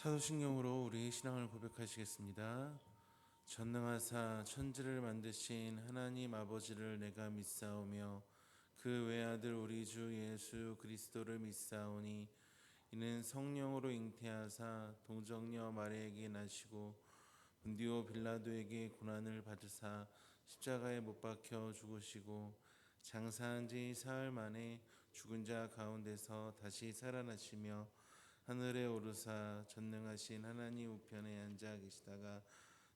사도신경으로 우리 신앙을 고백하시겠습니다. 전능하사 천지를 만드신 하나님 아버지를 내가 믿사오며 그 외아들 우리 주 예수 그리스도를 믿사오니 이는 성령으로 잉태하사 동정녀 마리아에게 나시고 본디오 빌라도에게 고난을 받으사 십자가에 못 박혀 죽으시고 장사한 지 사흘 만에 죽은 자 가운데서 다시 살아나시며 하늘에 오르사 전능하신 하나님 우편에 앉아 계시다가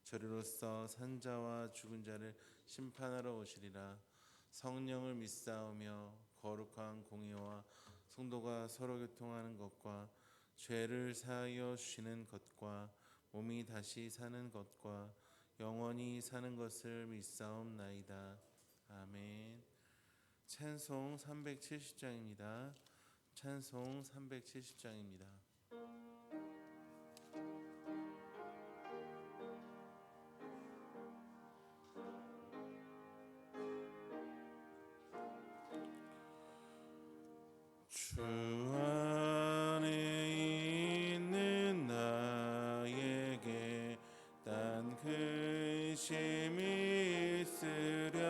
저리로서 산자와 죽은 자를 심판하러 오시리라. 성령을 믿사오며 거룩한 공의와 성도가 서로 교통하는 것과 죄를 사하여 주시는 것과 몸이 다시 사는 것과 영원히 사는 것을 믿사옵나이다. 아멘. 찬송 370장입니다. 찬송 370장입니다. 주 안에 있는 나에게 딴 근심이 있으랴.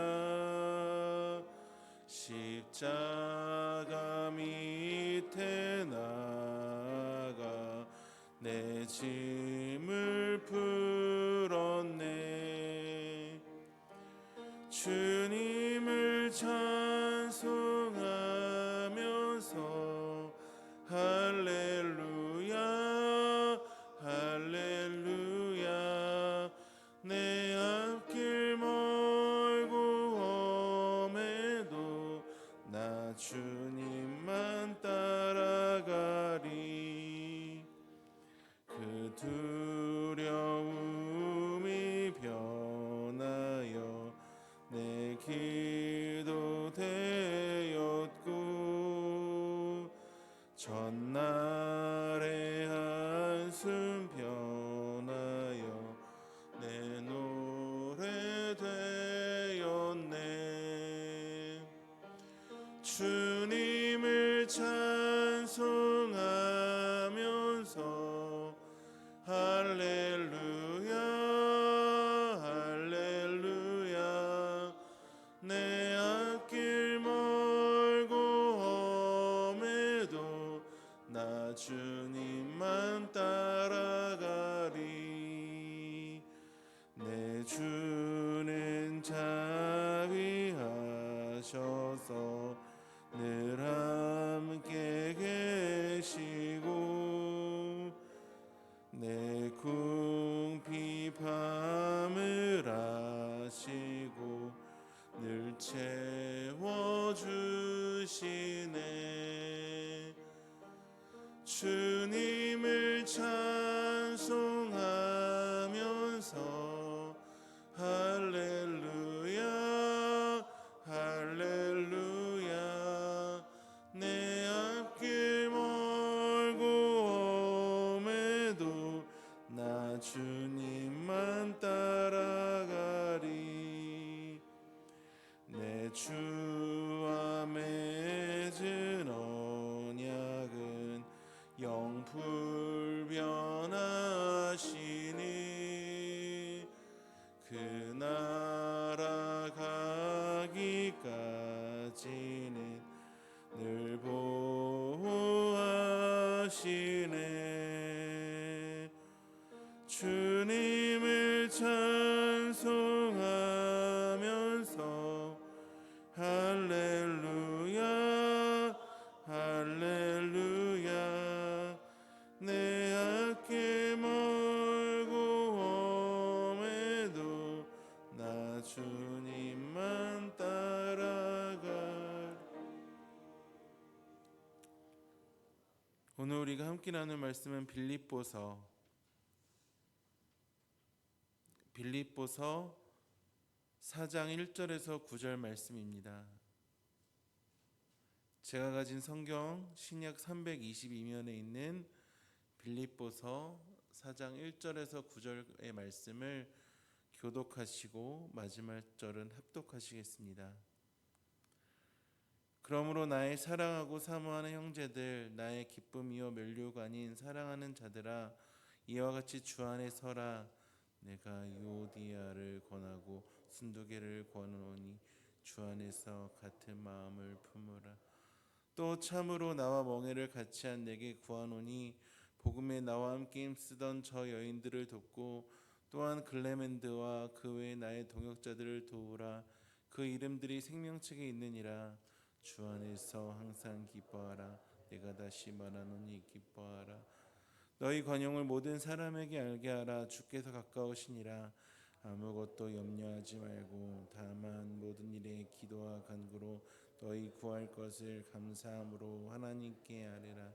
십자가 밑에 나가 내 짐을 풀었네. 주님을 찬송하면서 할렐루야 할렐루야. 내 앞길 멀고 험해도 나 주님만 따라가리. 그 두려움이 변하여 내 기도 되었고 전날의 한숨 변하여 내 노래 되었네. 주님을 찬송하면서 할렐루야 할렐루야. 내 앞길 멀고 험해도 나 주님만 따라가리. 내 주는 자비하셔서 늘 함께 계시고 내 궁핍함을 아시고 늘 채워주시네. 주님을 찬송하면서 할렐루야 할렐루야. 내 앞길 멀고 험해도 나 주님만 따라가리. 내 주와 맺은 언약은 영불변하시니 그 나라 가기까지는 늘 보호하시네. 주님을 찬송하면서 할렐루야 할렐루야. 내 앞길 멀고 험해도 나 주님만 따라가. 오늘 우리가 함께 나눌 말씀은 빌립보서 4장 1절에서 9절 말씀입니다. 제가 가진 성경 신약 322면에 있는 빌립보서 4장 1절에서 9절의 말씀을 교독하시고 마지막 절은 합독하시겠습니다. 그러므로 나의 사랑하고 사모하는 형제들, 나의 기쁨이요 면류관인 사랑하는 자들아, 이와 같이 주 안에 서라. 내가 유오디아를 권하고 순두개를 권하노니 주 안에서 같은 마음을 품으라. 또 참으로 나와 멍에를 같이 한 내게 구하노니 복음에 나와 함께 힘쓰던 저 여인들을 돕고 또한 글레멘드와 그 외 나의 동역자들을 도우라. 그 이름들이 생명책에 있느니라. 주 안에서 항상 기뻐하라. 내가 다시 말하노니 기뻐하라. 너희 관용을 모든 사람에게 알게 하라. 주께서 가까우시니라. 아무것도 염려하지 말고 다만 모든 일에 기도와 간구로 너희 구할 것을 감사함으로 하나님께 아뢰라.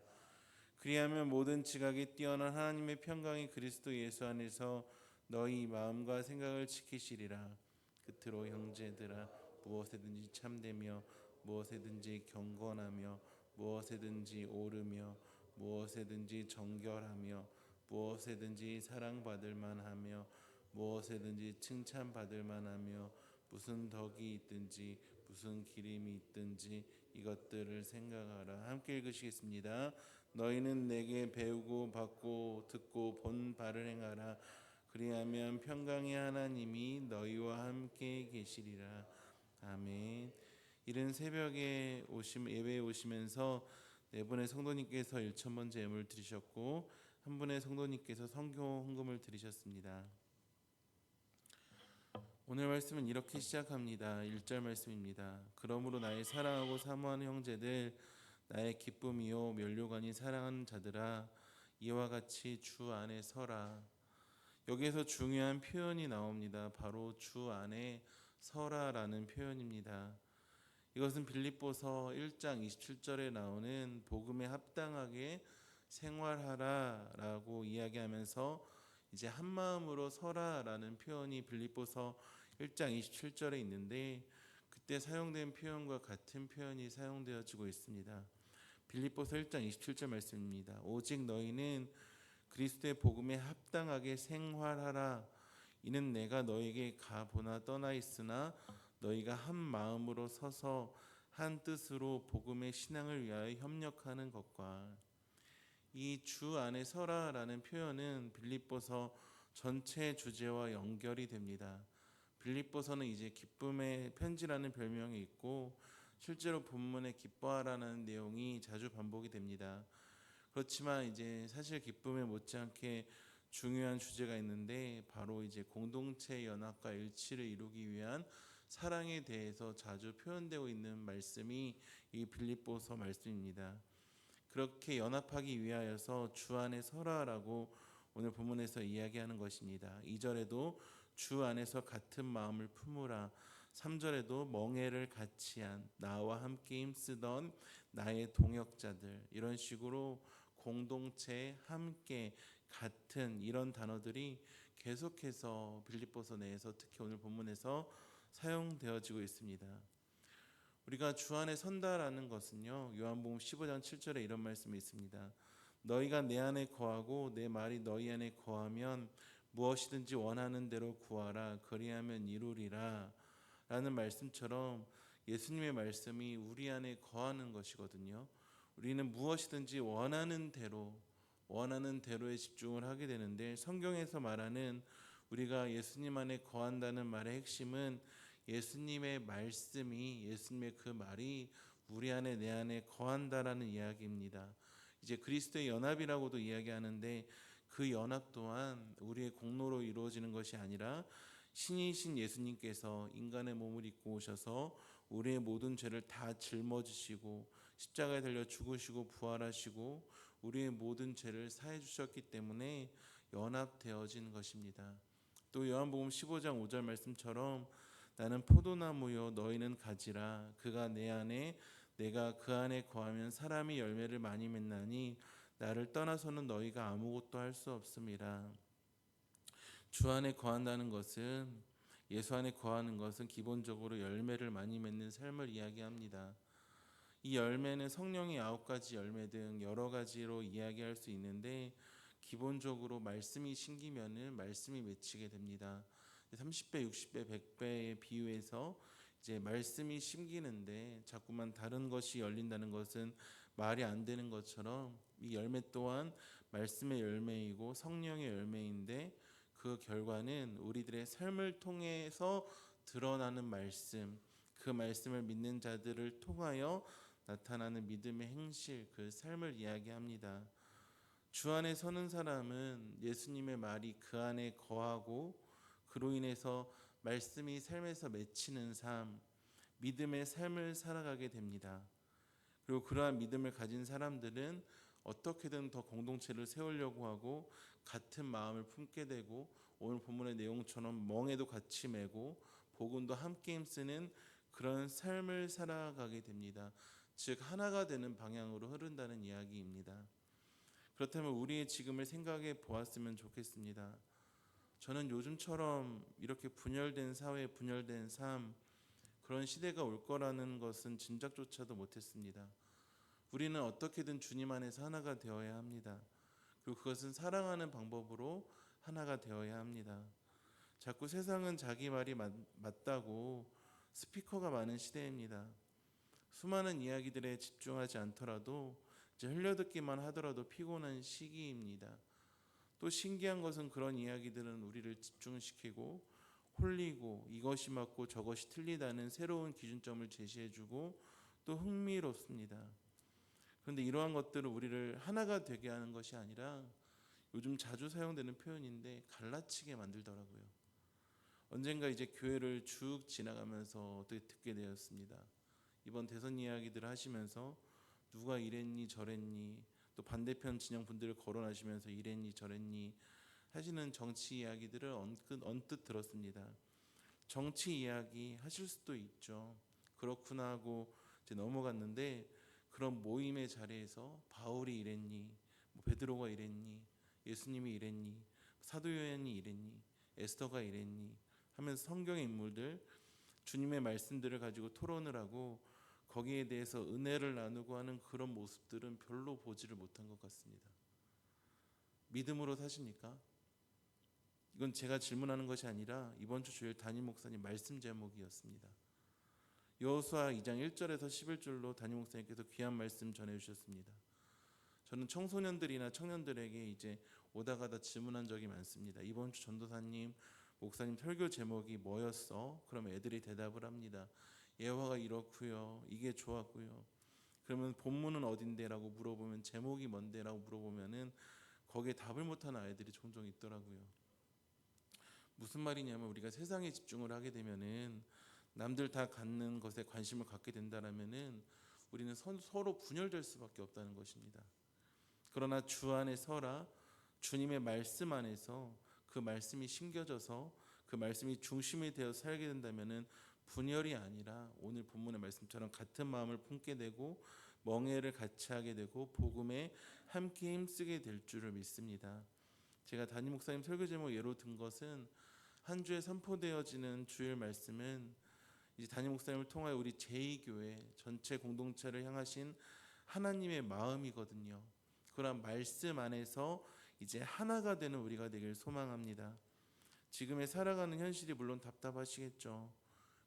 그리하면 모든 지각이 뛰어난 하나님의 평강이 그리스도 예수 안에서 너희 마음과 생각을 지키시리라. 끝으로 형제들아, 무엇에든지 참되며 무엇에든지 경건하며 무엇에든지 오르며 무엇에든지 정결하며 무엇에든지 사랑받을 만하며 무엇에든지 칭찬받을 만하며 무슨 덕이 있든지 무슨 기림이 있든지 이것들을 생각하라. 함께 읽으시겠습니다. 너희는 내게 배우고 받고 듣고 본 바를 행하라. 그리하면 평강의 하나님이 너희와 함께 계시리라. 아멘. 이른 새벽에 예배에 오시면서 네 분의 성도님께서 1,000번 제물 드리셨고 한 분의 성도님께서 성교 헌금을 드리셨습니다. 오늘 말씀은 이렇게 시작합니다. 1절 말씀입니다. 그러므로 나의 사랑하고 사모하는 형제들, 나의 기쁨이요 면류관이 사랑하는 자들아, 이와 같이 주 안에 서라. 여기에서 중요한 표현이 나옵니다. 바로 주 안에 서라라는 표현입니다. 이것은 빌립보서 1장 27절에 나오는 복음에 합당하게 생활하라라고 이야기하면서 이제 한 마음으로 서라라는 표현이 빌립보서 1장 27절에 있는데 그때 사용된 표현과 같은 표현이 사용되어지고 있습니다. 빌립보서 1장 27절 말씀입니다. 오직 너희는 그리스도의 복음에 합당하게 생활하라. 이는 내가 너에게 가보나 떠나 있으나 너희가 한 마음으로 서서 한 뜻으로 복음의 신앙을 위하여 협력하는 것과 이 주 안에 서라라는 표현은 빌립보서 전체 주제와 연결이 됩니다. 빌립보서는 이제 기쁨의 편지라는 별명이 있고 실제로 본문에 기뻐하라는 내용이 자주 반복이 됩니다. 그렇지만 이제 사실 기쁨에 못지않게 중요한 주제가 있는데 바로 이제 공동체 연합과 일치를 이루기 위한 사랑에 대해서 자주 표현되고 있는 말씀이 이 빌립보서 말씀입니다. 그렇게 연합하기 위하여서 주 안에 서라라고 오늘 본문에서 이야기하는 것입니다. 2절에도 주 안에서 같은 마음을 품으라. 3절에도 멍에를 같이 한 나와 함께 힘쓰던 나의 동역자들, 이런 식으로 공동체, 함께, 같은 이런 단어들이 계속해서 빌립보서 내에서 특히 오늘 본문에서 사용되어지고 있습니다. 우리가 주 안에 선다라는 것은요, 요한복음 15장 7절에 이런 말씀이 있습니다. 너희가 내 안에 거하고 내 말이 너희 안에 거하면 무엇이든지 원하는 대로 구하라. 그리하면 이루리라. 라는 말씀처럼 예수님의 말씀이 우리 안에 거하는 것이거든요. 우리는 무엇이든지 원하는 대로에 집중을 하게 되는데, 성경에서 말하는 우리가 예수님 안에 거한다는 말의 핵심은 예수님의 말씀이, 예수님의 그 말이 우리 안에, 내 안에 거한다라는 이야기입니다. 이제 그리스도의 연합이라고도 이야기하는데 그 연합 또한 우리의 공로로 이루어지는 것이 아니라 신이신 예수님께서 인간의 몸을 입고 오셔서 우리의 모든 죄를 다 짊어지시고 십자가에 달려 죽으시고 부활하시고 우리의 모든 죄를 사해 주셨기 때문에 연합되어진 것입니다. 또 요한복음 15장 5절 말씀처럼 나는 포도나무요 너희는 가지라. 그가 내 안에 내가 그 안에 거하면 사람이 열매를 많이 맺나니 나를 떠나서는 너희가 아무것도 할 수 없음이라. 주 안에 거한다는 것은, 예수 안에 거하는 것은 기본적으로 열매를 많이 맺는 삶을 이야기합니다. 이 열매는 성령의 9가지 열매 등 여러 가지로 이야기할 수 있는데 기본적으로 말씀이 심기면은 말씀이 맺히게 됩니다. 30배, 60배, 100배의 비유에서 이제 말씀이 심기는데 자꾸만 다른 것이 열린다는 것은 말이 안 되는 것처럼 이 열매 또한 말씀의 열매이고 성령의 열매인데 그 결과는 우리들의 삶을 통해서 드러나는 말씀, 그 말씀을 믿는 자들을 통하여 나타나는 믿음의 행실, 그 삶을 이야기합니다. 주 안에 서는 사람은 예수님의 말이 그 안에 거하고 그로 인해서 말씀이 삶에서 맺히는 삶, 믿음의 삶을 살아가게 됩니다. 그리고 그러한 믿음을 가진 사람들은 어떻게든 더 공동체를 세우려고 하고 같은 마음을 품게 되고 오늘 본문의 내용처럼 멍에도 같이 메고 복음도 함께 힘쓰는 그런 삶을 살아가게 됩니다. 즉 하나가 되는 방향으로 흐른다는 이야기입니다. 그렇다면 우리의 지금을 생각해 보았으면 좋겠습니다. 저는 요즘처럼 이렇게 분열된 사회, 분열된 삶, 그런 시대가 올 거라는 것은 짐작조차도 못했습니다. 우리는 어떻게든 주님 안에서 하나가 되어야 합니다. 그리고 그것은 사랑하는 방법으로 하나가 되어야 합니다. 자꾸 세상은 자기 말이 맞다고 스피커가 많은 시대입니다. 수많은 이야기들에 집중하지 않더라도 이제 흘려듣기만 하더라도 피곤한 시기입니다. 또 신기한 것은 그런 이야기들은 우리를 집중시키고 홀리고 이것이 맞고 저것이 틀리다는 새로운 기준점을 제시해주고 또 흥미롭습니다. 그런데 이러한 것들은 우리를 하나가 되게 하는 것이 아니라 요즘 자주 사용되는 표현인데 갈라치게 만들더라고요. 언젠가 이제 교회를 쭉 지나가면서 어떻게 듣게 되었습니다. 이번 대선 이야기들을 하시면서 누가 이랬니 저랬니 또 반대편 진영 분들을 거론하시면서 이랬니 저랬니 하시는 정치 이야기들을 언뜻 들었습니다. 정치 이야기 하실 수도 있죠. 그렇구나 하고 이제 넘어갔는데 그런 모임의 자리에서 바울이 이랬니, 뭐 베드로가 이랬니, 예수님이 이랬니, 사도 요한이 이랬니, 에스더가 이랬니 하면서 성경의 인물들 주님의 말씀들을 가지고 토론을 하고 거기에 대해서 은혜를 나누고 하는 그런 모습들은 별로 보지를 못한 것 같습니다. 믿음으로 사십니까? 이건 제가 질문하는 것이 아니라 이번 주 주일 담임 목사님 말씀 제목이었습니다. 여호수아 2장 1절에서 11절로 담임 목사님께서 귀한 말씀 전해 주셨습니다. 저는 청소년들이나 청년들에게 이제 오다 가다 질문한 적이 많습니다. 이번 주 전도사님, 목사님 설교 제목이 뭐였어? 그럼 애들이 대답을 합니다. 예화가 이렇고요. 이게 좋았고요. 그러면 본문은 어딘데? 라고 물어보면 제목이 뭔데? 라고 물어보면은 거기에 답을 못하는 아이들이 종종 있더라고요. 무슨 말이냐면 우리가 세상에 집중을 하게 되면은 남들 다 갖는 것에 관심을 갖게 된다라면은 우리는 서로 분열될 수밖에 없다는 것입니다. 그러나 주 안에 서라 주님의 말씀 안에서 그 말씀이 심겨져서 그 말씀이 중심이 되어 살게 된다면은 분열이 아니라 오늘 본문의 말씀처럼 같은 마음을 품게 되고 멍에를 같이 하게 되고 복음에 함께 힘쓰게 될 줄을 믿습니다. 제가 담임 목사님 설교 제목 예로 든 것은 한 주에 선포되어지는 주일 말씀은 이제 담임 목사님을 통하여 우리 제2교회 전체 공동체를 향하신 하나님의 마음이거든요. 그런 말씀 안에서 이제 하나가 되는 우리가 되길 소망합니다. 지금의 살아가는 현실이 물론 답답하시겠죠.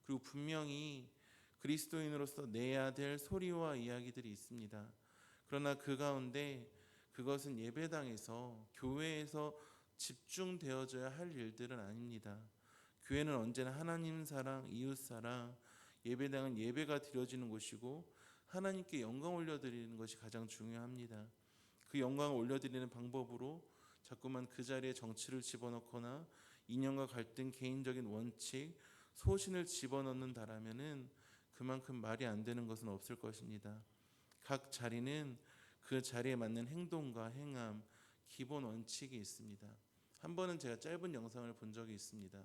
그리고 분명히 그리스도인으로서 내야 될 소리와 이야기들이 있습니다. 그러나 그 가운데 그것은 예배당에서 교회에서 집중되어져야 할 일들은 아닙니다. 교회는 언제나 하나님 사랑, 이웃 사랑, 예배당은 예배가 드려지는 곳이고 하나님께 영광 올려드리는 것이 가장 중요합니다. 그 영광을 올려드리는 방법으로 자꾸만 그 자리에 정치를 집어넣거나 이념과 갈등, 개인적인 원칙, 소신을 집어넣는다라면은 그만큼 말이 안 되는 것은 없을 것입니다. 각 자리는 그 자리에 맞는 행동과 행함, 기본 원칙이 있습니다. 한 번은 제가 짧은 영상을 본 적이 있습니다.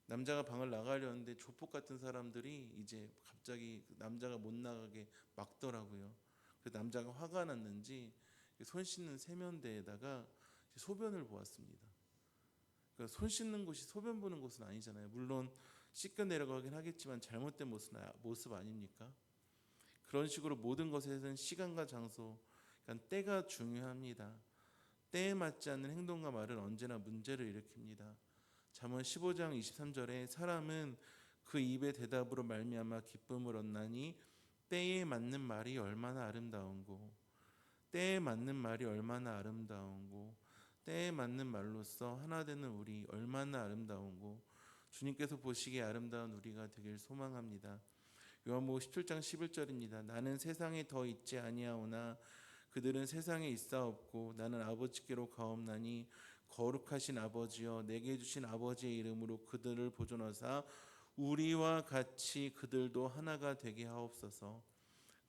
남자가 방을 나가려는데 조폭 같은 사람들이 이제 갑자기 남자가 못 나가게 막더라고요. 그 남자가 화가 났는지 손 씻는 세면대에다가 소변을 보았습니다. 그러니까 손 씻는 곳이 소변 보는 곳은 아니잖아요. 물론 씻겨 내려가긴 하겠지만 잘못된 모습 아닙니까? 그런 식으로 모든 것에서는 시간과 장소, 그러니까 때가 중요합니다. 때에 맞지 않는 행동과 말은 언제나 문제를 일으킵니다. 잠언 15장 23절에 사람은 그 입의 대답으로 말미암아 기쁨을 얻나니 때에 맞는 말이 얼마나 아름다운고, 때에 맞는 말이 얼마나 아름다운고, 때에 맞는 말로써 하나 되는 우리 얼마나 아름다운고, 주님께서 보시기에 아름다운 우리가 되길 소망합니다. 요한복음 17장 11절입니다. 나는 세상에 더 있지 아니하오나 그들은 세상에 있사옵고 나는 아버지께로 가옵나니 거룩하신 아버지여 내게 주신 아버지의 이름으로 그들을 보존하사 우리와 같이 그들도 하나가 되게 하옵소서.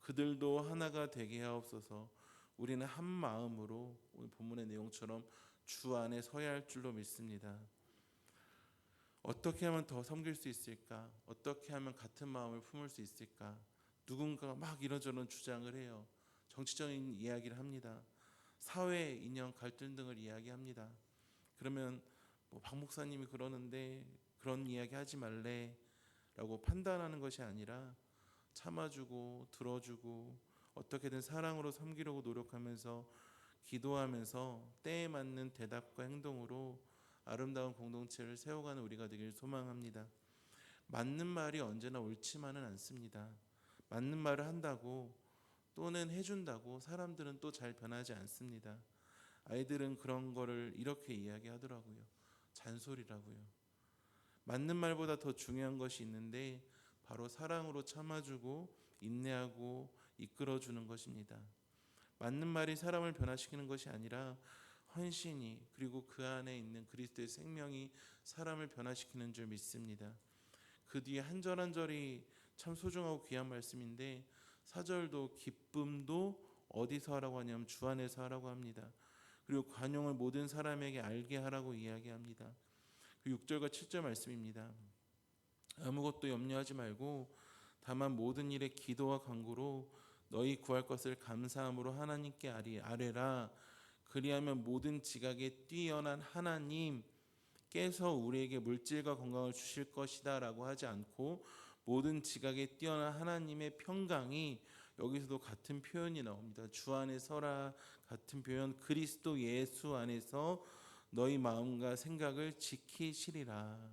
그들도 하나가 되게 하옵소서. 우리는 한 마음으로 오늘 본문의 내용처럼 주 안에 서야 할 줄로 믿습니다. 어떻게 하면 더 섬길 수 있을까? 어떻게 하면 같은 마음을 품을 수 있을까? 누군가가 막 이런저런 주장을 해요. 정치적인 이야기를 합니다. 사회, 이념, 갈등 등을 이야기합니다. 그러면 박 목사님이 그러는데 그런 이야기 하지 말래 라고 판단하는 것이 아니라 참아주고 들어주고 어떻게든 사랑으로 섬기려고 노력하면서 기도하면서 때에 맞는 대답과 행동으로 아름다운 공동체를 세워가는 우리가 되길 소망합니다. 맞는 말이 언제나 옳지만은 않습니다. 맞는 말을 한다고 또는 해준다고 사람들은 또 잘 변하지 않습니다. 아이들은 그런 거를 이렇게 이야기하더라고요. 잔소리라고요. 맞는 말보다 더 중요한 것이 있는데 바로 사랑으로 참아주고 인내하고 이끌어주는 것입니다. 맞는 말이 사람을 변화시키는 것이 아니라 헌신이 그리고 그 안에 있는 그리스도의 생명이 사람을 변화시키는 줄 믿습니다. 그 뒤에 한 절 한 절이 참 소중하고 귀한 말씀인데 4절도 기쁨도 어디서 하라고 하냐면 주 안에서 하라고 합니다. 그리고 관용을 모든 사람에게 알게 하라고 이야기합니다. 그 6절과 7절 말씀입니다. 아무것도 염려하지 말고 다만 모든 일에 기도와 간구로 너희 구할 것을 감사함으로 하나님께 아뢰라. 그리하면 모든 지각에 뛰어난 하나님께서 우리에게 물질과 건강을 주실 것이다 라고 하지 않고 모든 지각에 뛰어난 하나님의 평강이 여기서도 같은 표현이 나옵니다. 주 안에 서라 같은 표현, 그리스도 예수 안에서 너희 마음과 생각을 지키시리라.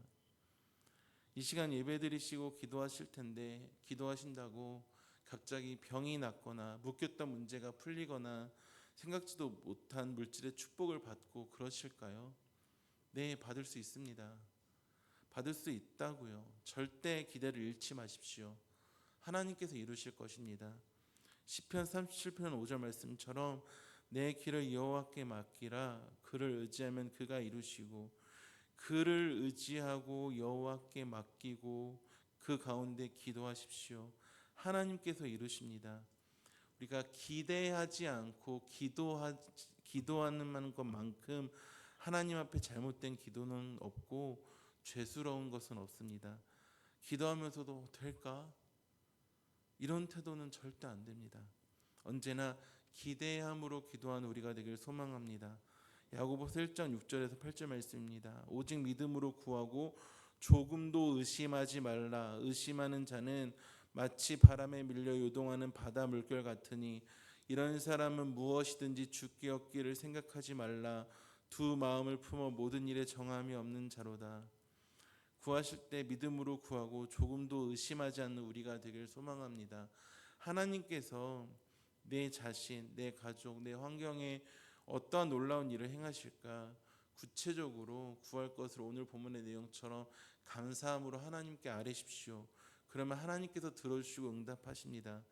이 시간 예배드리시고 기도하실 텐데 기도하신다고 갑자기 병이 낫거나 묶였던 문제가 풀리거나 생각지도 못한 물질의 축복을 받고 그러실까요? 네, 받을 수 있습니다. 받을 수 있다고요. 절대 기대를 잃지 마십시오. 하나님께서 이루실 것입니다. 시편 37편 5절 말씀처럼 내 길을 여호와께 맡기라. 그를 의지하면 그가 이루시고 그를 의지하고 여호와께 맡기고 그 가운데 기도하십시오. 하나님께서 이루십니다. 우리가 기대하지 않고 기도하는 것만큼 하나님 앞에 잘못된 기도는 없고 죄스러운 것은 없습니다. 기도하면서도 될까? 이런 태도는 절대 안 됩니다. 언제나 기대함으로 기도하는 우리가 되길 소망합니다. 야고보서 1장 6절에서 8절 말씀입니다. 오직 믿음으로 구하고 조금도 의심하지 말라. 의심하는 자는 마치 바람에 밀려 요동하는 바다 물결 같으니 이런 사람은 무엇이든지 주께 얻기를 생각하지 말라. 두 마음을 품어 모든 일에 정함이 없는 자로다. 구하실 때 믿음으로 구하고 조금도 의심하지 않는 우리가 되길 소망합니다. 하나님께서 내 자신, 내 가족, 내 환경에 어떠한 놀라운 일을 행하실까 구체적으로 구할 것을 오늘 본문의 내용처럼 감사함으로 하나님께 아뢰십시오. 그러면 하나님께서 들어주시고 응답하십니다.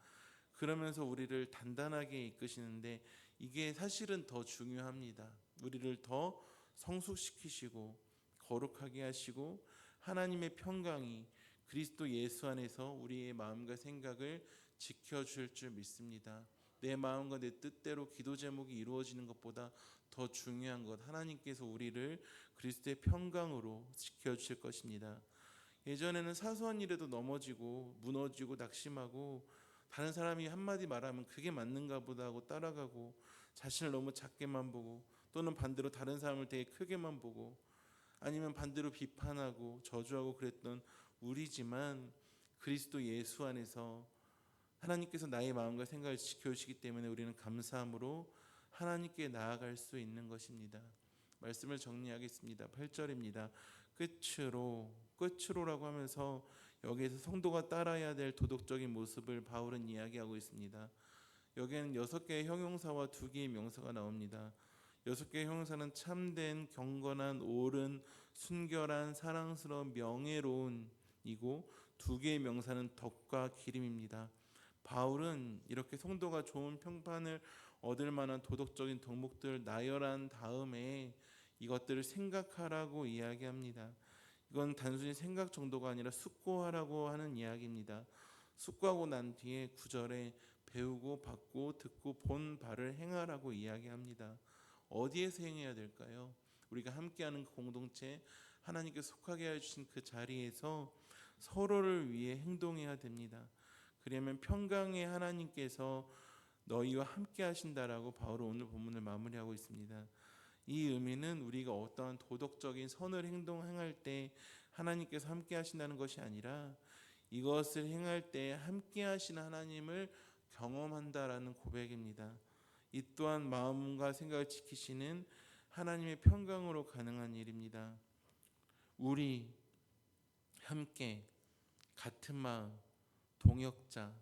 그러면서 우리를 단단하게 이끄시는데 이게 사실은 더 중요합니다. 우리를 더 성숙시키시고 거룩하게 하시고 하나님의 평강이 그리스도 예수 안에서 우리의 마음과 생각을 지켜줄 줄 믿습니다. 내 마음과 내 뜻대로 기도 제목이 이루어지는 것보다 더 중요한 것 하나님께서 우리를 그리스도의 평강으로 지켜주실 것입니다. 예전에는 사소한 일에도 넘어지고 무너지고 낙심하고 다른 사람이 한마디 말하면 그게 맞는가 보다 하고 따라가고 자신을 너무 작게만 보고 또는 반대로 다른 사람을 되게 크게만 보고 아니면 반대로 비판하고 저주하고 그랬던 우리지만 그리스도 예수 안에서 하나님께서 나의 마음과 생각을 지켜주시기 때문에 우리는 감사함으로 하나님께 나아갈 수 있는 것입니다. 말씀을 정리하겠습니다. 8절입니다. 끝으로라고 하면서 여기에서 성도가 따라야 될 도덕적인 모습을 바울은 이야기하고 있습니다. 여기에는 6개의 형용사와 2개의 명사가 나옵니다. 6개의 형용사는 참된, 경건한, 옳은, 순결한, 사랑스러운, 명예로운이고 2개의 명사는 덕과 기림입니다. 바울은 이렇게 성도가 좋은 평판을 얻을 만한 도덕적인 덕목들을 나열한 다음에 이것들을 생각하라고 이야기합니다. 이건 단순히 생각 정도가 아니라 숙고하라고 하는 이야기입니다. 숙고하고 난 뒤에 9절에 배우고 받고 듣고 본 바를 행하라고 이야기합니다. 어디에서 행해야 될까요? 우리가 함께하는 그 공동체, 하나님께 속하게 해주신 그 자리에서 서로를 위해 행동해야 됩니다. 그러면 평강의 하나님께서 너희와 함께 하신다라고 바울은 오늘 본문을 마무리하고 있습니다. 이 의미는 우리가 어떠한 도덕적인 선을 행할 때 하나님께서 함께 하신다는 것이 아니라 이것을 행할 때 함께 하시는 하나님을 경험한다라는 고백입니다. 이 또한 마음과 생각을 지키시는 하나님의 평강으로 가능한 일입니다. 우리 함께 같은 마음, 동역자,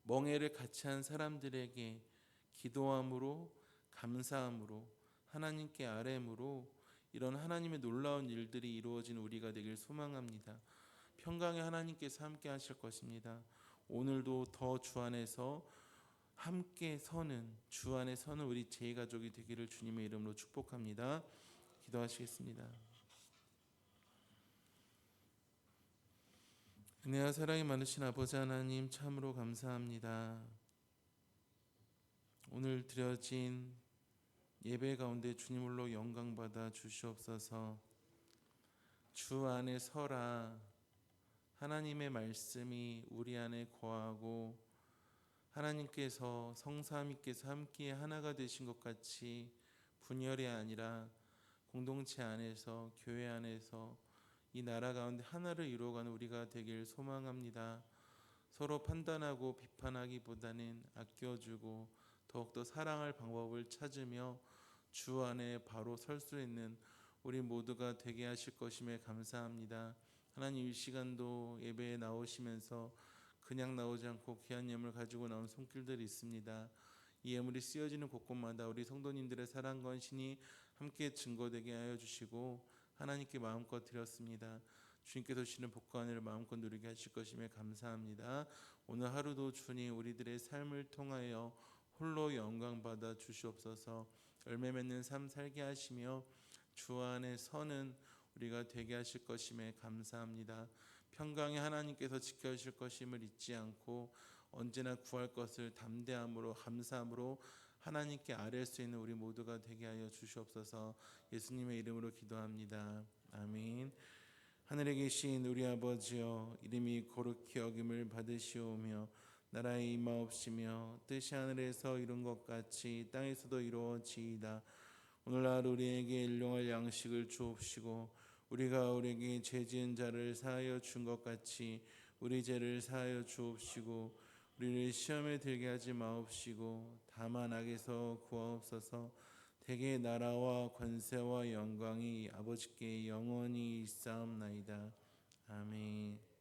멍에를 같이 한 사람들에게 기도함으로, 감사함으로, 하나님께 아뢰므로 이런 하나님의 놀라운 일들이 이루어진 우리가 되길 소망합니다. 평강의 하나님께서 함께 하실 것입니다. 오늘도 더 주 안에서 함께 서는, 주 안에 서는 우리 제2가족이 되기를 주님의 이름으로 축복합니다. 기도하시겠습니다. 은혜와 사랑이 많으신 아버지 하나님, 참으로 감사합니다. 오늘 드려진 예배 가운데 주님으로 영광받아 주시옵소서. 주 안에 서라. 하나님의 말씀이 우리 안에 거하고 하나님께서 성삼위께서 함께 하나가 되신 것 같이 분열이 아니라 공동체 안에서, 교회 안에서 이 나라 가운데 하나를 이루어가는 우리가 되길 소망합니다. 서로 판단하고 비판하기보다는 아껴주고 더욱더 사랑할 방법을 찾으며 주 안에 바로 설 수 있는 우리 모두가 되게 하실 것임에 감사합니다. 하나님, 이 시간도 예배에 나오시면서 그냥 나오지 않고 귀한 예물 가지고 나온 손길들이 있습니다. 이 예물이 쓰여지는 곳곳마다 우리 성도님들의 사랑과 헌신이 함께 증거되게 하여 주시고 하나님께 마음껏 드렸습니다. 주님께서 주시는 복과 은혜를 마음껏 누리게 하실 것임에 감사합니다. 오늘 하루도 주님 우리들의 삶을 통하여 홀로 영광받아 주시옵소서. 열매 맺는 삶 살게 하시며 주 안에 서는 우리가 되게 하실 것임에 감사합니다. 평강의 하나님께서 지켜주실 것임을 잊지 않고 언제나 구할 것을 담대함으로 감사함으로 하나님께 아뢰 수 있는 우리 모두가 되게 하여 주시옵소서. 예수님의 이름으로 기도합니다. 아멘. 하늘에 계신 우리 아버지여, 이름이 거룩히 여김을 받으시오며 나라의 임하옵시며 뜻이 하늘에서 이룬 것 같이 땅에서도 이루어지이다. 오늘날 우리에게 일용할 양식을 주옵시고 우리가 우리에게 죄 지은 자를 사하여 준 것 같이 우리 죄를 사하여 주옵시고 우리를 시험에 들게 하지 마옵시고 다만 악에서 구하옵소서. 대개 나라와 권세와 영광이 아버지께 영원히 있사옵나이다. 아멘.